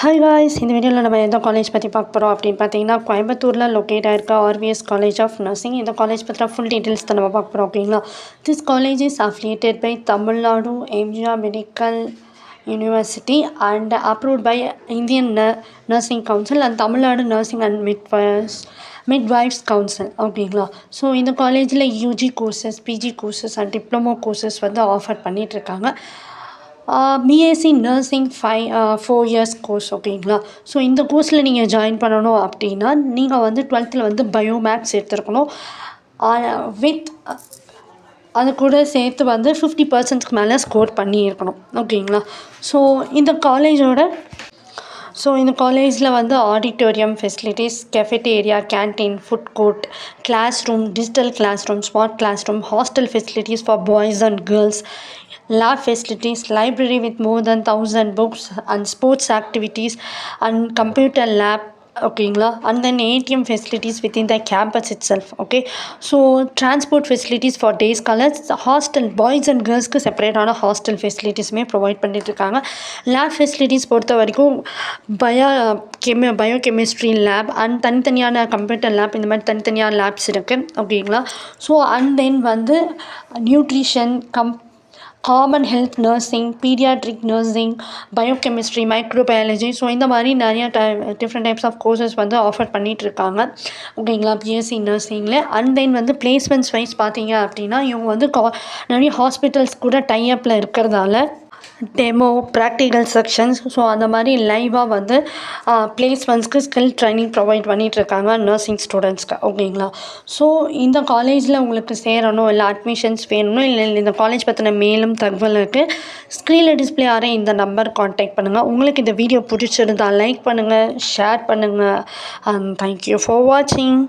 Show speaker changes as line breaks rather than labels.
Hi guys, இந்த வீடியோவில் நம்ம எந்த காலேஜ் பற்றி பார்க்க போகிறோம் அப்படின்னு பார்த்தீங்கன்னா, கோயம்புத்தூரில் லொக்கேட் ஆயிருக்க ஆர்விஎஸ் காலேஜ் ஆஃப் நர்சிங். இந்த காலேஜ் பற்றின ஃபுல் டீட்டெயில்ஸ் தான் நம்ம பார்க்க போகிறோம். ஓகேங்களா? This college is affiliated by Tamil Nadu MGR medical university and approved by Indian nursing council and Tamil Nadu nursing and midwives council. ஓகேங்களா? ஸோ இந்த காலேஜில் UG courses, PG courses and diploma courses வந்து ஆஃபர் பண்ணிகிட்ருக்காங்க. BSc nursing 4 years course. ஓகேங்களா? So இந்த கோர்ஸில் நீங்கள் join பண்ணணும் அப்படின்னா நீங்கள் வந்து 12th வந்து பயோமேக்ஸ் எடுத்துருக்கணும். வித் அது கூட சேர்த்து வந்து 50% மேலே ஸ்கோர் பண்ணியிருக்கணும். ஓகேங்களா? ஸோ இந்த காலேஜில் வந்து auditorium facilities, cafeteria, canteen, food court, class room, digital class room, smart class room, hostel facilities for boys and girls, lab facilities, library with more than 1000 books and sports activities and computer lab. ஓகேங்களா? and then ATM facilities within the campus itself. okay, so transport facilities for day scholars, hostel boys and girlsக்கு செப்பரேட்டான hostel ஃபெசிலிட்டிஸுமே provide பண்ணிட்டுருக்காங்க. Lab facilities பொறுத்த வரைக்கும் biochemistry lab and தனித்தனியான computer lab, இந்த மாதிரி தனித்தனியான லேப்ஸ் இருக்குது. ஓகேங்களா? ஸோ அண்ட் தென் வந்து nutrition, common health nursing, paediatric nursing, biochemistry, microbiology, so இந்த மாதிரி நிறையா டிஃப்ரெண்ட் டைப்ஸ் ஆஃப் கோர்சஸ் வந்து ஆஃபர் பண்ணிகிட்ருக்காங்க. ஓகேங்களா? பிஎஸ்சி நர்சிங்கில். அண்ட் தென் வந்து பிளேஸ்மெண்ட்ஸ் வைஸ் பார்த்தீங்க அப்படின்னா இவங்க வந்து நிறைய ஹாஸ்பிட்டல்ஸ் கூட டைஅப்பில் இருக்கிறதால டெமோ, ப்ராக்டிக்கல் செக்ஷன்ஸ், ஸோ அந்த மாதிரி லைவாக வந்து பிளேஸ்மெண்ட்ஸ்க்கு ஸ்கில் ட்ரைனிங் ப்ரொவைட் பண்ணிகிட்ருக்காங்க நர்சிங் ஸ்டூடெண்ட்ஸ்க்கு. ஓகேங்களா? ஸோ இந்த காலேஜில் உங்களுக்கு சேரணும், இல்லை அட்மிஷன்ஸ் வேணும், இல்லை இந்த காலேஜ் பற்றின மேலும் தகவலுக்கு ஸ்க்ரீனில் டிஸ்பிளே ஆகிற இந்த நம்பர் கான்டாக்ட் பண்ணுங்கள். உங்களுக்கு இந்த வீடியோ பிடிச்சிருந்தால் லைக் பண்ணுங்கள், ஷேர் பண்ணுங்கள். அண்ட் தேங்க்யூ ஃபார் வாட்சிங்.